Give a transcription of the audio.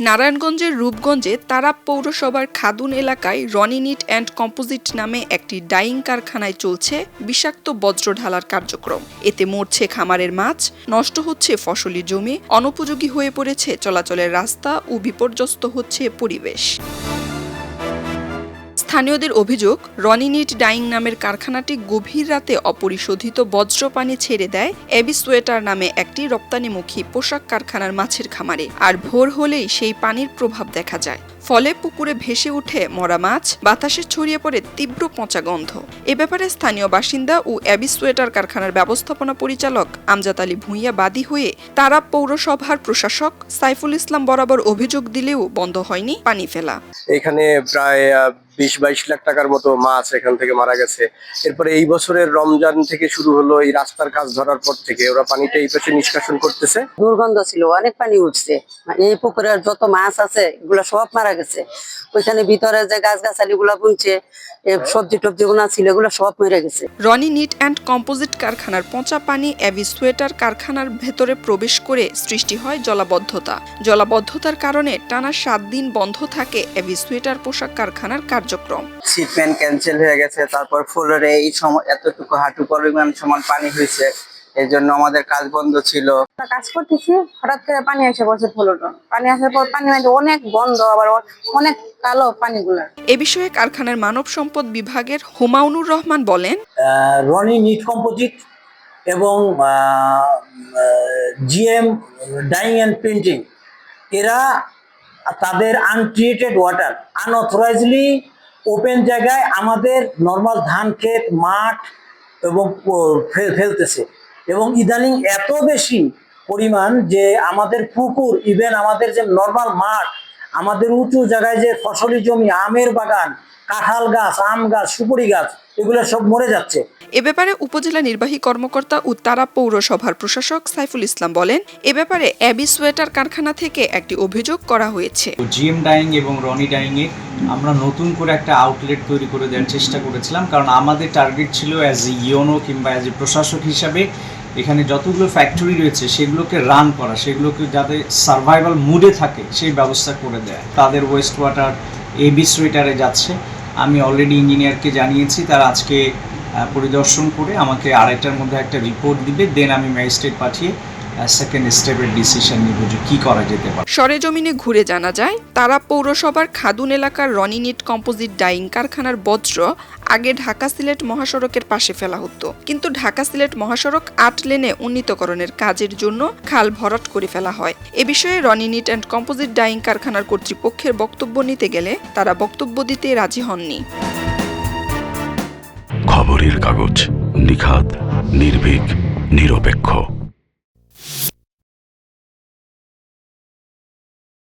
নারায়ণগঞ্জের রূপগঞ্জে তারাব পৌরসভার খাদুন এলাকায় রনিনিট অ্যান্ড কম্পোজিট নামে একটি ডাইং কারখানায় চলছে বিষাক্ত বজ্র ঢালার কার্যক্রম। এতে মরছে খামারের মাছ, নষ্ট হচ্ছে ফসলি জমি, অনুপযোগী হয়ে পড়েছে চলাচলের রাস্তা ও বিপর্যস্ত হচ্ছে পরিবেশ। স্থানীয়দের অভিযোগ, রনিনিট ডাইং নামের কারখানাটি গভীর রাতে অপরিশোধিত বজ্র পানি ছেড়ে দেয় এবি সোয়েটার নামে একটি রপ্তানিমুখী পোশাক কারখানার মাছের খামারে। আর ভোর হলেই সেই পানির প্রভাব দেখা যায়। ফলে পুকুরে ভেসে উঠে মরা মাছ, বাতাসে ছড়িয়ে পড়ে তীব্র পচা গন্ধ। এ ব্যাপারে স্থানীয় বাসিন্দা ও এবি সোয়েটার কারখানার ব্যবস্থাপনা পরিচালক আমজাদ আলী ভূঁইয়া বাদী হয়ে তারাব পৌরসভার প্রশাসক সাইফুল ইসলাম বরাবর অভিযোগ দিলেও বন্ধ হয়নি পানি ফেলা। এখানে প্রায় 20-22 লাখ টাকার মতো মাছ এখান থেকে মারা গেছে। এরপরে এই বছরের রমজান থেকে শুরু হলো, এই রাস্তার কাজ ধরার পর থেকে ওরা পানিটা এই পাশে নিষ্কাশন করতেছে। দুর্গন্ধ ছিল, অনেক পানি উঠছে, এই পুকুরের যত মাছ আছে এগুলো সব মারা গেছে। ওইখানে ভিতরে যে গাছগাছালি গুলা বুনছে, সবজি টবজি গুলা ছিল, এগুলো সব মরে গেছে। রনিনিট অ্যান্ড কম্পোজিট কারখানার পচা পানি এবি সোয়েটার কারখানার ভেতরে প্রবেশ করে সৃষ্টি হয় জলাবদ্ধতা। জলাবদ্ধতার কারণে টানা 7 দিন বন্ধ থাকে এবি সোয়েটার পোশাক কারখানার কার্যক্রম। শিপমেন্ট ক্যান্সেল হয়ে গেছে, তারপর ফ্লোরে এই সময় এতটুকু হাঁটু পরিমাণ সমান পানি হয়েছে, এই জন্য আমাদের কাজ বন্ধ ছিল। কাজ করতেছি, হঠাৎ করে পানি এসে পড়ছে ফ্লোরে। পানি আসার পর পানি অনেক বন্ধ, আবার অনেক কালো পানিগুলো। এ বিষয়ে কারখানার মানব সম্পদ বিভাগের হুমায়ুনুর রহমান বলেন, রনিনিট কম্পোজিট এবং জিএম ডাইং অ্যান্ড প্রিন্টিং এরা তাদের আনট্রিটেড ওয়াটার আনঅথরাইজলি ওপেন জায়গায় আমাদের নর্মাল ধান ক্ষেত, মাঠ এবং ফেলতেছে। এবং ইদানিং এত বেশি পরিমাণ যে আমাদের পুকুর, ইভেন আমাদের যে নর্মাল মাঠ, আমাদের উঁচু জায়গায় যে ফসলি জমি, আমের বাগান, কাঁঠাল গাছ, আম গাছ, সুপারি গাছ, এগুলো সব মরে যাচ্ছে। এ ব্যাপারে উপজেলা নির্বাহী কর্মকর্তা ও তারাব পৌরসভার প্রশাসক সাইফুল ইসলাম বলেন, এ ব্যাপারে এবি সোয়েটার কারখানা থেকে একটি অভিযোগ করা হয়েছে। জিএম ডাইং এবং রনি ডাইং এ আমরা নতুন করে একটা আউটলেট তৈরি করে দেওয়ার চেষ্টা করেছিলাম, কারণ আমাদের টার্গেট ছিল অ্যাজ এ ইওনো কিংবা অ্যাজ এ প্রশাসক হিসাবে এখানে যতগুলো ফ্যাক্টরি রয়েছে সেগুলোকে রান করা, সেগুলোকে যাতে সার্ভাইভাল মুডে থাকে সেই ব্যবস্থা করে দেয়। তাদের ওয়েস্ট ওয়াটার এবি সোয়েটারে যাচ্ছে। আমি অলরেডি ইঞ্জিনিয়ারকে জানিয়েছি, তারা আজকে পরিদর্শন করে আমাকে 2:30টার মধ্যে একটা রিপোর্ট দিবে, দেন আমি ম্যাজিস্ট্রেট পাঠিয়ে সেকেন্ড স্টেপের ডিসিশন নিব যে কি করা যেতে পারে। সরেজমিনে ঘুরে জানা যায়, তারাব পৌরসভার খাদুন এলাকার রনিনিট কম্পোজিট ডাইং কারখানার বজ্র আগে ঢাকা সিলেট মহাসড়কের পাশে ফেলা হতো, কিন্তু ঢাকা সিলেট মহাসড়ক 8 লেনে উন্নীতকরণের কাজের জন্য খাল ভরাট করে ফেলা হয়। এ বিষয়ে রনিনিট অ্যান্ড কম্পোজিট ডাইং কারখানার কর্তৃপক্ষের বক্তব্য নিতে গেলে তারা বক্তব্য দিতে রাজি হননি। খবরের কাগজ, নিখাত, নির্ভীক, নিরপেক্ষ।